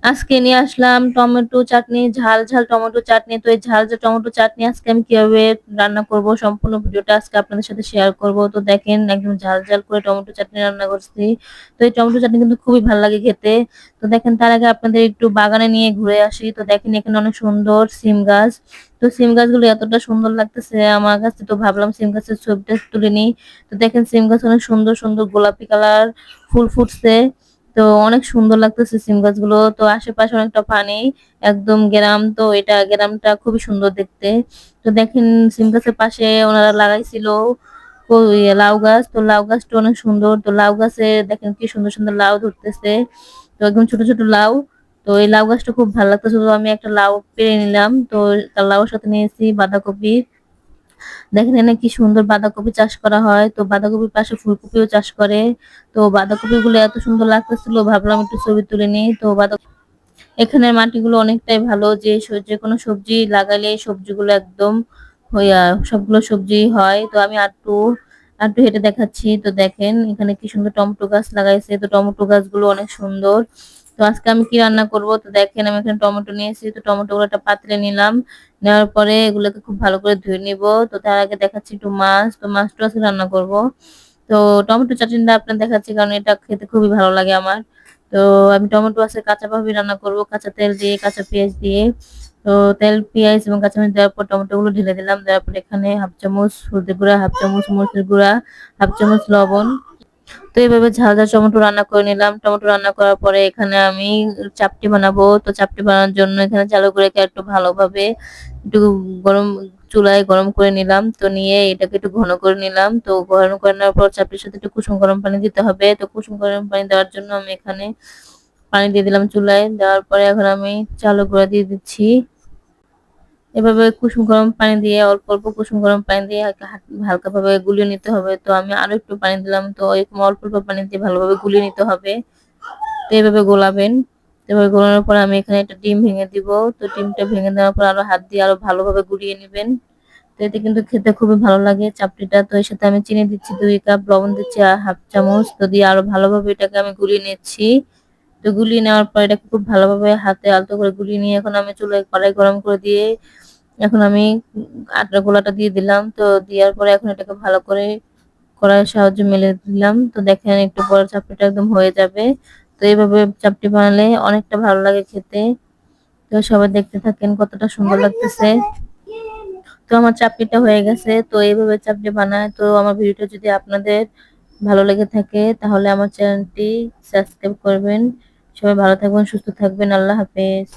আজকে নিয়ে আসলাম টমেটো চাটনি, ঝাল, ঝাল টমেটো চাটনি। তো এই ঝাল, ঝাল টমেটো চাটনি আজকে আমি কিভাবে রান্না করব সম্পূর্ণ ভিডিওটা আজকে আপনাদের সাথে শেয়ার করব। তো দেখেন একদম ঝাল, ঝাল করে টমেটো চাটনি রান্না করছি। তো এই টমেটো চাটনি কিন্তু খুবই ভাল লাগে খেতে। তো দেখেন তার আগে আপনাদের একটু বাগানে নিয়ে ঘুরে আসি। তো দেখেন এখানে অনেক সুন্দর সিম গাছ। তো সিম গাছগুলো এতটা সুন্দর লাগতেছে আমার কাছে, তো ভাবলাম সিম গাছের ছবিটা তুলে নিই। তো দেখেন সিম গাছ অনেক সুন্দর, সুন্দর গোলাপি কালার ফুল ফুটছে। তো অনেক সুন্দর লাগতেছে সিম গাছগুলো। তো আশেপাশে অনেকটা পানি, একদম গ্রাম, তো এটা গ্রামটা খুবই সুন্দর দেখতে। তো দেখেন সিম গাছের পাশে ওনারা লাগাইছিল লাউ গাছ। তো লাউ গাছটা অনেক সুন্দর। তো লাউ গাছে দেখেন কি সুন্দর সুন্দর লাউ ধরতেছে। তো একদম ছোট ছোট লাউ। তো এই লাউ গাছটা খুব ভালো লাগতেছে। তো আমি একটা লাউ পেড়ে নিলাম। তো তার লাউর সাথে নিয়েছি বাঁধাকপি। দেখেন এখানে কি সুন্দর বাঁধাকপি চাষ করা হয়। তো বাঁধাকপির পাশে ফুলকপিও চাষ করে। তো বাঁধাকপি গুলো এত সুন্দর লাগতেছিল, ভাবলাম একটু ছবি তুলে নিই। তো এখানের মাটিগুলো অনেকটাই ভালো, যে যে কোনো সবজি লাগালে এই সবজিগুলো একদম হইয়া সবগুলো সবজি হয়। তো আমি আটটু আটটু হেঁটে দেখাচ্ছি। তো দেখেন এখানে কি সুন্দর টমেটো গাছ লাগাইছে। তো টমেটো গাছগুলো অনেক সুন্দর। তো আজকে আমি কি রান্না করব, তো দেখেন আমি এখানে টমেটো নিয়েছি। তো টমেটো গুলো একটা পাত্রে নিলাম। নেওয়ার পরে এগুলোকে খুব ভালো করে ধুয়ে নিব। তো তার আগে দেখাচ্ছি একটু মাছ। তো মাছটা আজকে রান্না করব। তো টমেটো চাটনিটা আপনার দেখাচ্ছি কারণ এটা খেতে খুবই ভালো লাগে আমার। তো আমি টমেটো আছে কাঁচা ভাবে রান্না করব, কাঁচা তেল দিয়ে, কাঁচা পেঁয়াজ দিয়ে। তো তেল, পেঁয়াজ এবং কাঁচামরিচ দেওয়ার পর টমেটো গুলো ঢেলে দিলাম। দেওয়ার পর এখানে হাফ চামচ হলুদের গুঁড়া, হাফ চামচ মরিচের গুঁড়া, হাফ চামচ লবণ। তো এভাবে ঝাল ঝাল টমেটো রান্না করে নিলাম। টমেটো রান্না করার পরে এখানে আমি চাপটি বানাবো। তো চাপটি বানানোর জন্য এখানে চালু করে একটু ভালোভাবে একটু গরম চুলায় গরম করে নিলাম। তো নিয়ে এটাকে একটু ঘন করে নিলাম। তো ঘন করে নেওয়ার পর চাপটির সাথে একটু কুসুম গরম পানি দিতে হবে। তো কুসুম গরম পানি দেওয়ার জন্য আমি এখানে পানি দিয়ে দিলাম চুলায়। দেওয়ার পরে এখন আমি চালু করে দিয়ে দিচ্ছি। এভাবে কুসুম গরম পানি দিয়ে অল্প অল্প কুসুম গরম পানি দিয়ে হালকা ভাবে গুলিয়ে নিতে হবে। তো আমি আরো একটু পানি দিলাম। তো এরকম অল্প অল্প পানি দিয়ে ভালোভাবে গুলিয়ে নিতে হবে। তো এভাবে গোলাবেন। তো এভাবে গোলানোর পর আমি এখানে একটা ডিম ভেঙে দিব। তো ডিমটা ভেঙে দেওয়ার পর আরো হাত দিয়ে আরো ভালোভাবে গুলিয়ে নিবেন। তো এতে কিন্তু খেতে খুবই ভালো লাগে চাপটিটা। তো এর সাথে আমি চিনি দিচ্ছি 2 কাপ, লবণ দিচ্ছি হাফ চামচ। তো দিয়ে আরো ভালোভাবে এটাকে আমি গুলিয়ে নিচ্ছি। তো গুলিয়ে নেওয়ার পর এটাকে খুব ভালোভাবে হাতে আলতো করে গুলিয়ে নিয়ে এখন আমি চুলায় কড়াই গরম করে দিয়ে এখন আমি আটার গোলাটা দিয়ে দিলাম। তো দেওয়ার পরে এখন এটাকে ভালো করে কড়াইয়ের সাহায্যে মেলে দিলাম। তো দেখেন একটু পরে চাপটিটা একদম হয়ে যাবে। তো এইভাবে চাপটি বানালে অনেকটা ভালো লাগে খেতে। তো সবাই দেখতে থাকেন কতটা সুন্দর লাগতেছে। তো আমার চাপটিটা হয়ে গেছে। তো এইভাবে চাপটি বানায়। তো আমার ভিডিওটা যদি আপনাদের ভালো লেগে থাকে তাহলে আমার চ্যানেলটি সাবস্ক্রাইব করবেন। সবাই ভালো থাকবেন, সুস্থ থাকবেন। আল্লাহ হাফেজ।